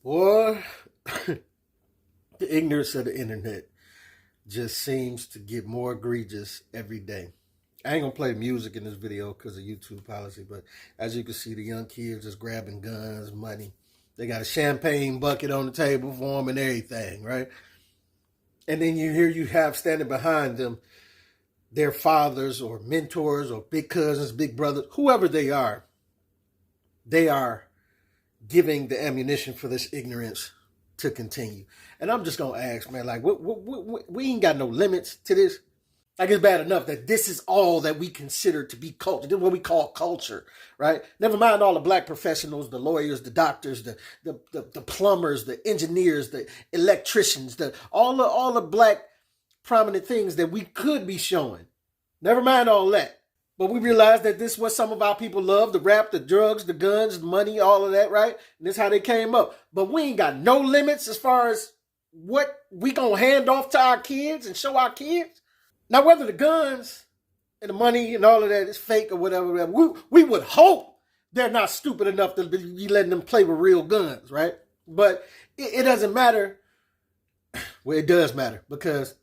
Boy, the ignorance of the internet just seems to get more egregious every day. I ain't gonna play music in this video because of YouTube policy, but as you can see, the young kids just grabbing guns, money. They got a champagne bucket on the table for them and everything, right? And then you have standing behind them their fathers or mentors or big cousins, big brothers, whoever they are. They are giving the ammunition for this ignorance to continue. And I'm just gonna ask, man, like, we ain't got no limits to this. Like, it's bad enough that this is all that we consider to be culture. This is what we call culture, right? Never mind all the black professionals, the lawyers, the doctors, the plumbers, the engineers, the electricians, all the black prominent things that we could be showing. Never mind all that. But we realize that this is what some of our people love, the rap, the drugs, the guns, the money, all of that, right? And this is how they came up. But we ain't got no limits as far as what we gonna hand off to our kids and show our kids. Now, whether the guns and the money and all of that is fake or whatever, we would hope they're not stupid enough to be letting them play with real guns, right? But it doesn't matter. Well, it does matter because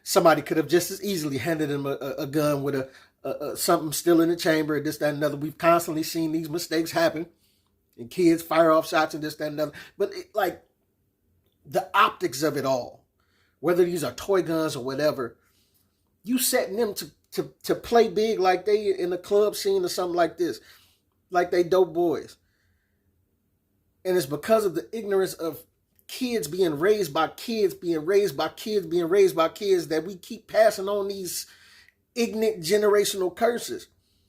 somebody could have just as easily handed them a gun with something still in the chamber, this, that, and another. We've constantly seen these mistakes happen, and kids fire off shots and this, that, and another. But like the optics of it all, whether these are toy guns or whatever, you setting them to play big like they in a club scene or something like this, like they dope boys. And it's because of the ignorance of kids being raised by kids, being raised by kids, being raised by kids, that we keep passing on these ignorant generational curses.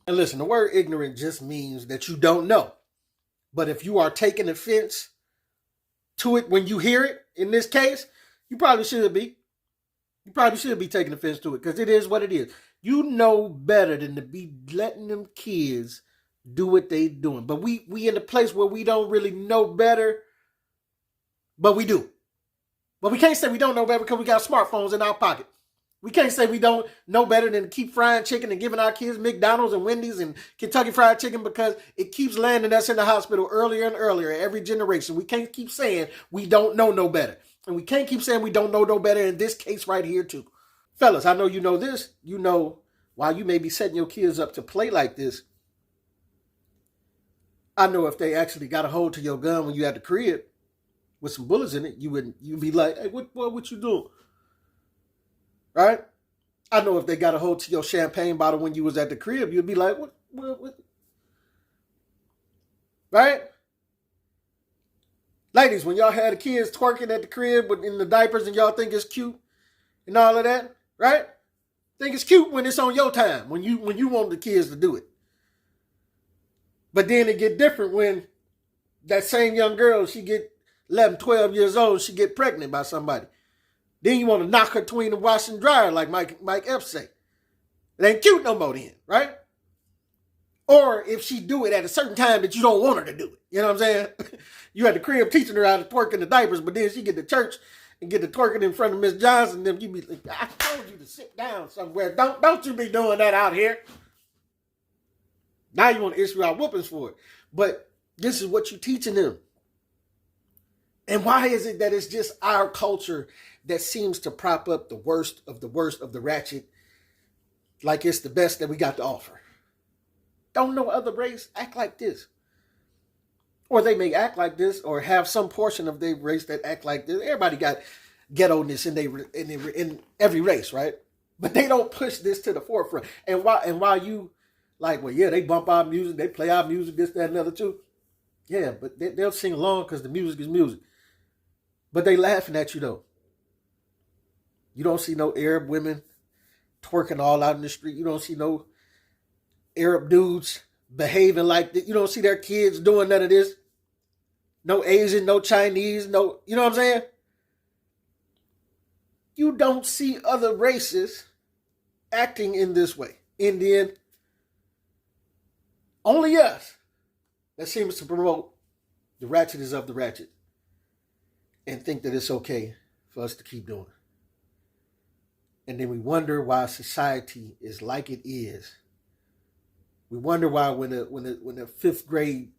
And listen, the word ignorant just means that you don't know. But if you are taking offense to it when you hear it, in this case, you probably should be. You probably should be taking offense to it because it is what it is. You know better than to be letting them kids do what they doing. But we in a place where we don't really know better, but we do. But we can't say we don't know better because we got smartphones in our pocket. We can't say we don't know better than to keep frying chicken and giving our kids McDonald's and Wendy's and Kentucky Fried Chicken because it keeps landing us in the hospital earlier and earlier every generation. We can't keep saying we don't know no better. And we can't keep saying we don't know no better in this case right here too. Fellas, I know you know this. You know why you may be setting your kids up to play like this. I know if they actually got a hold to your gun when you at the crib with some bullets in it, you'd be like, hey, what you doing? Right? I know if they got a hold to your champagne bottle when you was at the crib, you'd be like, what? Right? Ladies, when y'all had the kids twerking at the crib in the diapers and y'all think it's cute and all of that, right? Think it's cute when it's on your time, when you want the kids to do it. But then it get different when that same young girl, she get 11, 12 years old, she get pregnant by somebody. Then you want to knock her between the wash and dryer like Mike Epps say. It ain't cute no more then, right? Or if she do it at a certain time that you don't want her to do it. You know what I'm saying? You at the crib teaching her how to twerk in the diapers, but then she get to church and get to twerking in front of Miss Johnson, then you be like, I told you to sit down somewhere. Don't you be doing that out here. Now you want to issue out whoopings for it. But this is what you're teaching them. And why is it that it's just our culture that seems to prop up the worst of the ratchet like it's the best that we got to offer? Don't no other race act like this. Or they may act like this or have some portion of their race that act like this. Everybody got ghetto-ness in every race, right? But they don't push this to the forefront. And while you like, well, yeah, they bump our music, they play our music, this, that, and the other too. Yeah, but they'll sing along because the music is music. But they laughing at you though. You don't see no Arab women twerking all out in the street. You don't see no Arab dudes behaving like this. You don't see their kids doing none of this. No Asian, no Chinese, no, you know what I'm saying? You don't see other races acting in this way. Indian, only us that seems to promote the ratchetness of the ratchet and think that it's okay for us to keep doing it. And then we wonder why society is like it is. We wonder why when the fifth grade,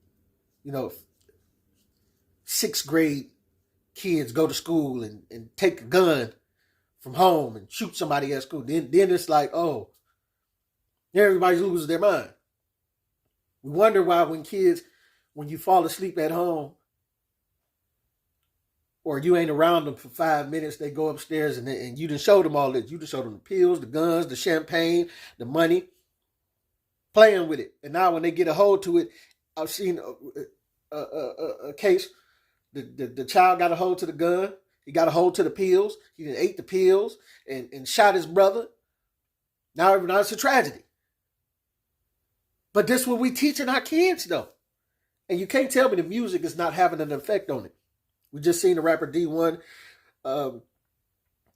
sixth grade kids go to school and take a gun from home and shoot somebody at school. Then it's like, oh, everybody loses their mind. We wonder why when you fall asleep at home or you ain't around them for 5 minutes, they go upstairs and you done showed them all this. You done showed them the pills, the guns, the champagne, the money, playing with it. And now when they get a hold to it, I've seen a case. The child got a hold to the gun. He got a hold to the pills. He done ate the pills and shot his brother. Now it's a tragedy. But this is what we teaching our kids, though. And you can't tell me the music is not having an effect on it. We just seen the rapper D1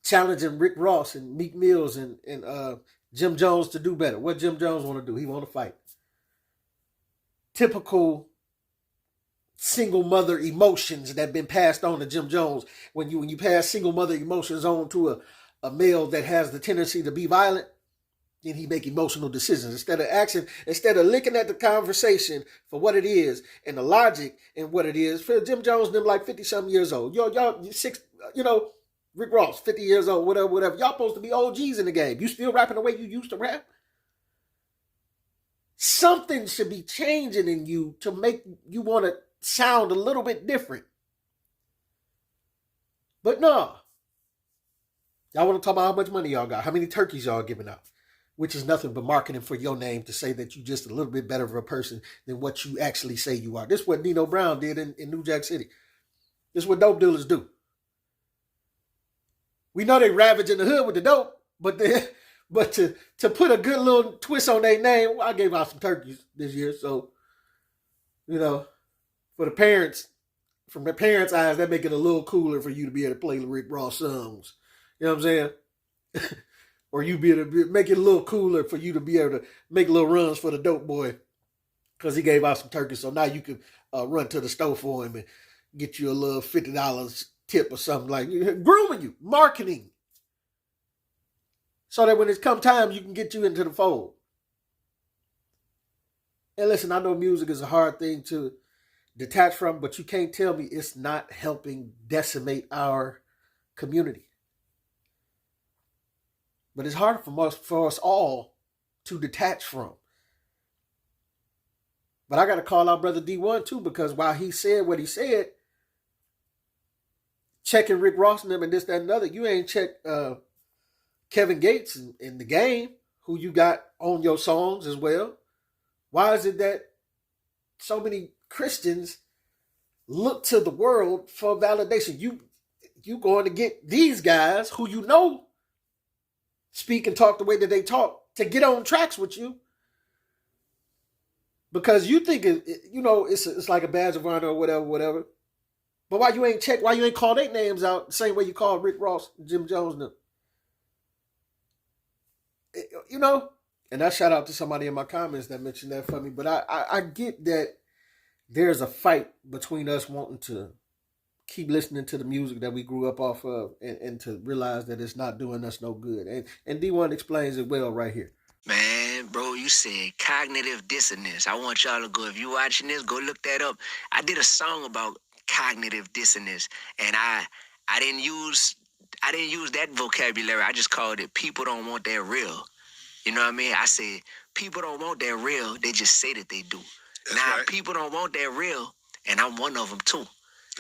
challenging Rick Ross and Meek Mills and Jim Jones to do better. What Jim Jones want to do? He want to fight. Typical single mother emotions that have been passed on to Jim Jones. When you pass single mother emotions on to a male that has the tendency to be violent, then he make emotional decisions instead of looking at the conversation for what it is and the logic and what it is. For Jim Jones, them like 50-something years old. Y'all Rick Ross, 50 years old, whatever. Y'all supposed to be OGs in the game. You still rapping the way you used to rap? Something should be changing in you to make you want to sound a little bit different. But no. Y'all want to talk about how much money y'all got, how many turkeys y'all giving out, which is nothing but marketing for your name to say that you're just a little bit better of a person than what you actually say you are. This is what Nino Brown did in New Jack City. This is what dope dealers do. We know they ravage in the hood with the dope, but to put a good little twist on their name, well, I gave out some turkeys this year. So, for the parents, from the parents' eyes, that make it a little cooler for you to be able to play Rick Ross songs. You know what I'm saying? Or you be able to make it a little cooler for you to be able to make little runs for the dope boy because he gave out some turkeys. So now you can run to the store for him and get you a little $50 tip or something like that. Grooming you, marketing. So that when it's come time, you can get you into the fold. And listen, I know music is a hard thing to detach from, but you can't tell me it's not helping decimate our community. But it's hard for us all to detach from. But I got to call out Brother D1 too, because while he said what he said, checking Rick Ross and them and this, that, and other, you ain't checked Kevin Gates in the game, who you got on your songs as well. Why is it that so many Christians look to the world for validation? You going to get these guys who you know speak and talk the way that they talk to get on tracks with you, because you think it's like a badge of honor or whatever. But why you ain't call their names out the same way you call Rick Ross and Jim Jones and them? And I shout out to somebody in my comments that mentioned that for me. But I get that there's a fight between us wanting to keep listening to the music that we grew up off of and to realize that it's not doing us no good. And D1 explains it well right here. Man, bro, you said cognitive dissonance. I want y'all to go, if you watching this, go look that up. I did a song about cognitive dissonance, and I didn't use that vocabulary. I just called it people don't want that real. You know what I mean? I said people don't want that real. They just say that they do. That's now, right. People don't want that real, and I'm one of them too.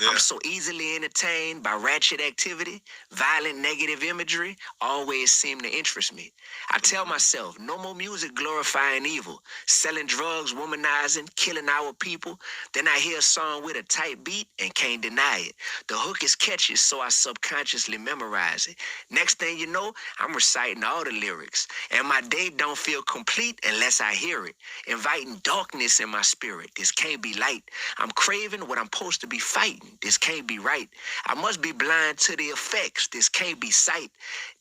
Yeah. I'm so easily entertained by ratchet activity, violent negative imagery, always seem to interest me. I tell myself, no more music glorifying evil, selling drugs, womanizing, killing our people. Then I hear a song with a tight beat and can't deny it. The hook is catchy, so I subconsciously memorize it. Next thing you know, I'm reciting all the lyrics, and my day don't feel complete unless I hear it. Inviting darkness in my spirit. This can't be light. I'm craving what I'm supposed to be fighting. This can't be right. I must be blind to the effects. This can't be sight.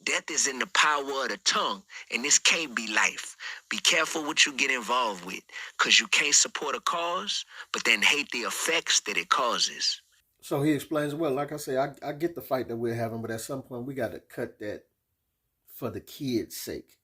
Death is in the power of the tongue, and this can't be life. Be careful what you get involved with, because you can't support a cause, but then hate the effects that it causes. So he explains, well, like I say, I get the fight that we're having, but at some point we got to cut that for the kids' sake.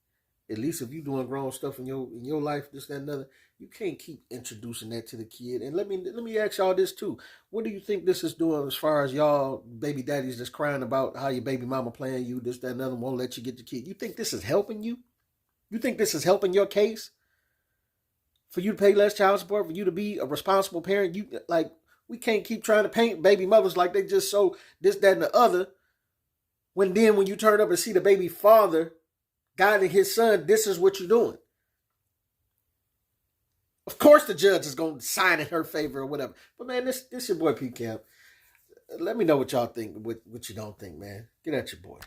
At least if you're doing grown stuff in your life, this, that, and other, You can't keep introducing that to the kid. And let me ask y'all this too. What do you think this is doing as far as y'all baby daddies that's crying about how your baby mama playing you, this, that, and other, won't let you get the kid? You think this is helping you? You think this is helping your case? For you to pay less child support, for you to be a responsible parent, you like we can't keep trying to paint baby mothers like they just so this, that, and the other. When you turn up and see the baby father guiding his son, this is what you're doing. Of course the judge is going to sign in her favor or whatever. But man, this your boy P Camp. Let me know what y'all think, what you don't think, man. Get at your boy.